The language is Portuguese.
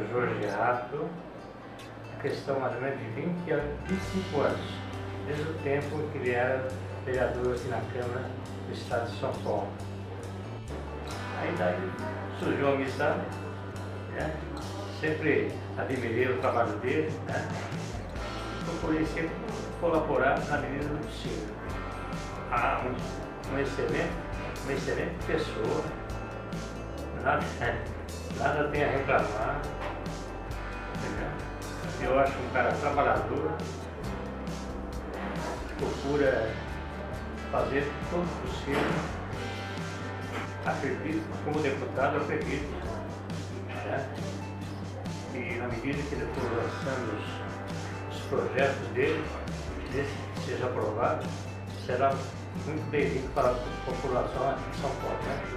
deputado Jorge Rato, a questão mais ou menos de 20 a 25 anos, desde o tempo que ele era vereador aqui na Câmara do Estado de São Paulo. Aí daí surgiu a amizade, né? Sempre admirei o trabalho dele, né? E procurei sempre colaborar na medida do possível. Uma excelente pessoa, nada tem a reclamar. Eu acho um cara trabalhador, procura fazer todo o possível. Acredito, como deputado, acredito, né? E na medida que ele for lançando os projetos dele, se seja aprovado, será muito bem-vindo para a população aqui de São Paulo, né?